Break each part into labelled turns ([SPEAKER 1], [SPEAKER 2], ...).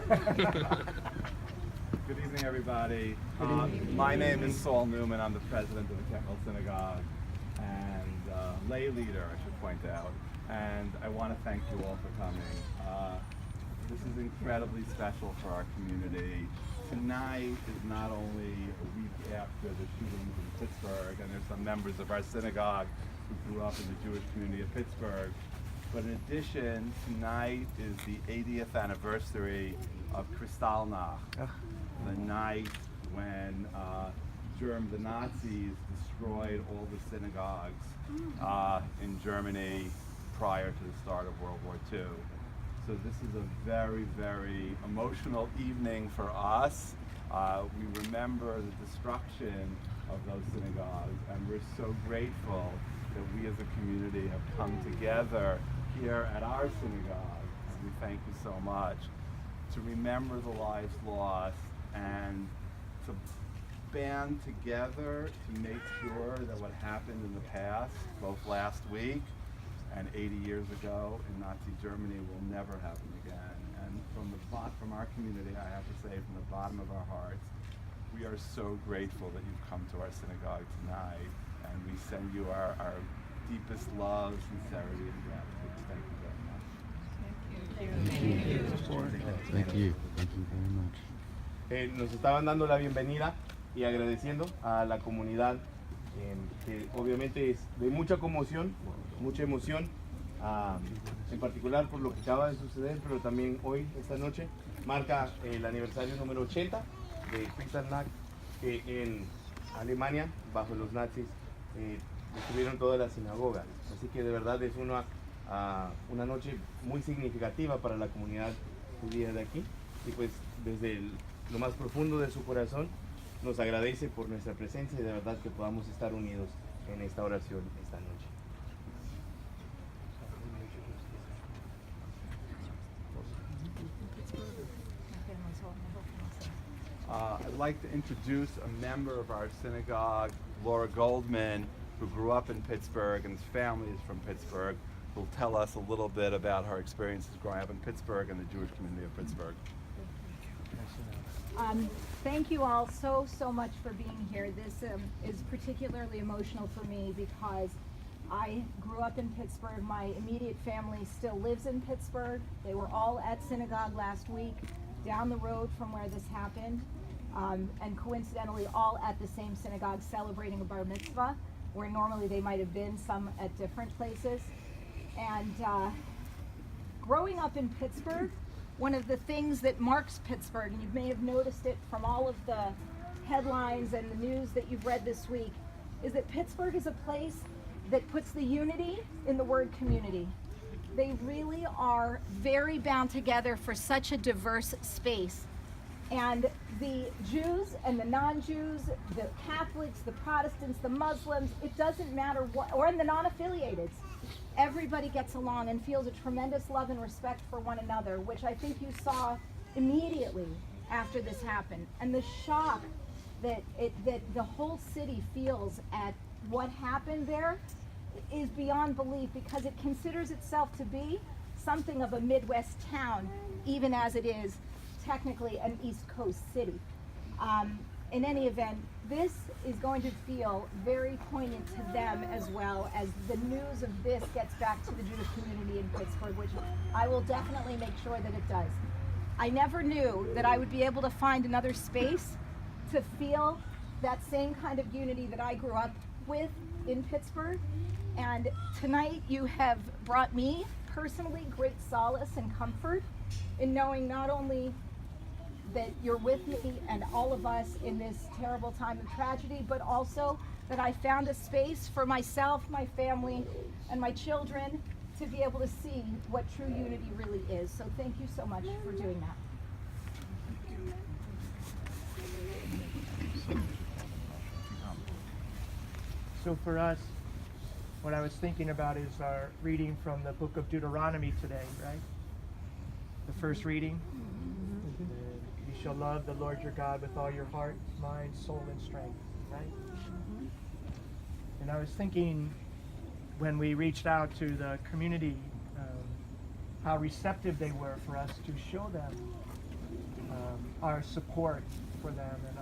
[SPEAKER 1] Good evening, everybody. My name is Saul Newman. I'm the president of the Kemp Miill Synagogue and lay leader, I should point out. And I want to thank you all for coming. This is incredibly special for our community. Tonight is not only a week after the shootings in Pittsburgh, and there's some members of our synagogue who grew up in the Jewish community of Pittsburgh, but in addition, tonight is the 80th anniversary of Kristallnacht, the night when the Nazis destroyed all the synagogues in Germany prior to the start of World War II. So this is a very, very emotional evening for us. We remember the destruction of those synagogues, and we're so grateful that we as a community have come together here at our synagogue, and we thank you so much, to remember the lives lost and to band together to make sure that what happened in the past, both last week and 80 years ago in Nazi Germany, will never happen again. And from our community, I have to say, from the bottom of our hearts, we are so grateful that you've come to our synagogue tonight, and we send you our deepest love, sincerity, and gratitude. Thank you very much.
[SPEAKER 2] Thank you. Thank you very much.
[SPEAKER 3] Nos estaban dando la bienvenida y agradeciendo a la comunidad, que obviamente es de mucha conmoción, mucha emoción, en particular por lo que acaba de suceder, pero también hoy, esta noche, marca el aniversario número 80 de Kristallnacht, que en Alemania, bajo los nazis, destruyeron toda la sinagoga. Así que de verdad es una noche muy significativa para la comunidad judía de aquí, y pues desde lo más profundo de su corazón nos agradece por nuestra presencia y de verdad que podamos estar unidos en esta oración esta noche.
[SPEAKER 1] I'd like to introduce a member of our synagogue, Laura Goldman, who grew up in Pittsburgh and his family is from Pittsburgh, who will tell us a little bit about her experiences growing up in Pittsburgh and the Jewish community of Pittsburgh.
[SPEAKER 4] Thank you all so much for being here. This is particularly emotional for me because I grew up in Pittsburgh. My immediate family still lives in Pittsburgh. They were all at synagogue last week down the road from where this happened, and coincidentally all at the same synagogue celebrating a bar mitzvah, where normally they might have been, some at different places. And growing up in Pittsburgh, one of the things that marks Pittsburgh, and you may have noticed it from all of the headlines and the news that you've read this week, is that Pittsburgh is a place that puts the unity in the word community. They really are very bound together for such a diverse space. And the Jews and the non-Jews, the Catholics, the Protestants, the Muslims, it doesn't matter what, or the non-affiliated. Everybody gets along and feels a tremendous love and respect for one another, which I think you saw immediately after this happened. And the shock that the whole city feels at what happened there is beyond belief, because it considers itself to be something of a Midwest town, even as it is technically an East Coast city. In any event, this is going to feel very poignant to them as well, as the news of this gets back to the Jewish community in Pittsburgh, which I will definitely make sure that it does. I never knew that I would be able to find another space to feel that same kind of unity that I grew up with in Pittsburgh. And tonight you have brought me personally great solace and comfort in knowing not only that you're with me and all of us in this terrible time of tragedy, but also that I found a space for myself, my family, and my children to be able to see what true unity really is. So thank you so much for doing that.
[SPEAKER 5] So for us, what I was thinking about is our reading from the book of Deuteronomy today, right? The first reading. You shall love the Lord your God with all your heart, mind, soul, and strength, right? And I was thinking when we reached out to the community, how receptive they were for us to show them our support for them and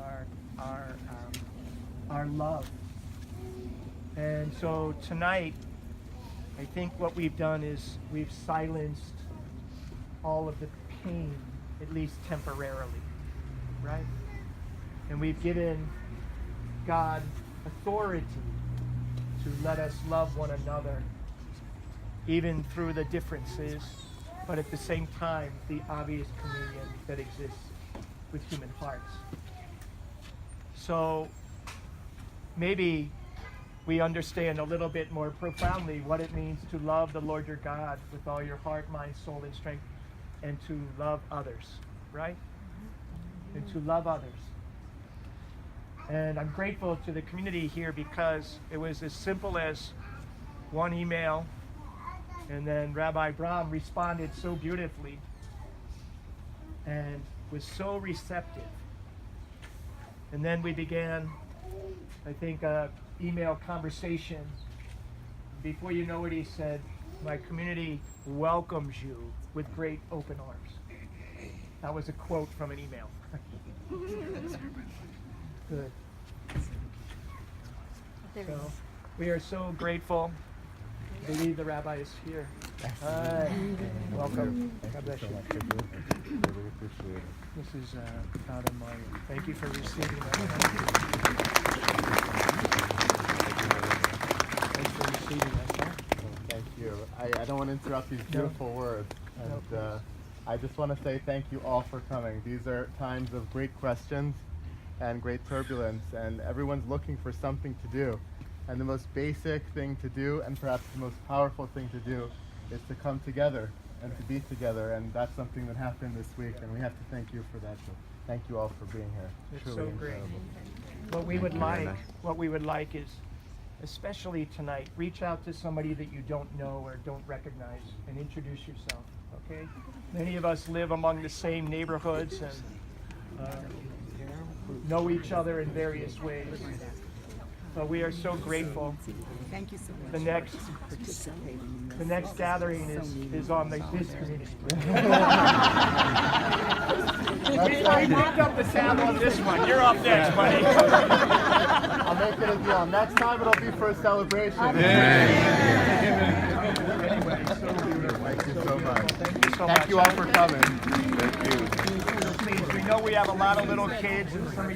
[SPEAKER 5] our love. And so tonight, I think what we've done is we've silenced all of the pain, at least temporarily, right? And we've given God authority to let us love one another, even through the differences, but at the same time, the obvious communion that exists with human hearts. So maybe we understand a little bit more profoundly what it means to love the Lord your God with all your heart, mind, soul, and strength, and to love others, right? And to love others. And I'm grateful to the community here because it was as simple as one email, and then Rabbi Brahm responded so beautifully and was so receptive. And then we began, I think, a email conversation. Before you know it, he said, "My community welcomes you with great open arms." That was a quote from an email. Good. So we are so grateful. I believe the rabbi is here. Hi. Welcome. God bless you.
[SPEAKER 2] Really appreciate it.
[SPEAKER 5] This is Father Mario. Thank you for receiving that. Thanks for receiving that.
[SPEAKER 6] Well, thank you. I don't want to interrupt these beautiful words. And I just want to say thank you all for coming. These are times of great questions and great turbulence, and everyone's looking for something to do. And the most basic thing to do, and perhaps the most powerful thing to do, is to come together and to be together. And that's something that happened this week, and we have to thank you for that. So thank you all for being here.
[SPEAKER 5] It's
[SPEAKER 6] Truly
[SPEAKER 5] so great.
[SPEAKER 6] incredible.
[SPEAKER 5] What we would like is, especially tonight, reach out to somebody that you don't know or don't recognize and introduce yourself, okay? Many of us live among the same neighborhoods and know each other in various ways. But we are so grateful.
[SPEAKER 7] Thank you so much.
[SPEAKER 5] The next gathering is on this community. We moved up the tab on this one. You're up next, buddy.
[SPEAKER 6] I'll make it a deal. Next time it'll be for a celebration.
[SPEAKER 5] Anyway,
[SPEAKER 6] Thank you so much.
[SPEAKER 5] thank you so much.
[SPEAKER 6] Thank you all for coming.
[SPEAKER 5] Please, we know we have a lot of little kids and some of you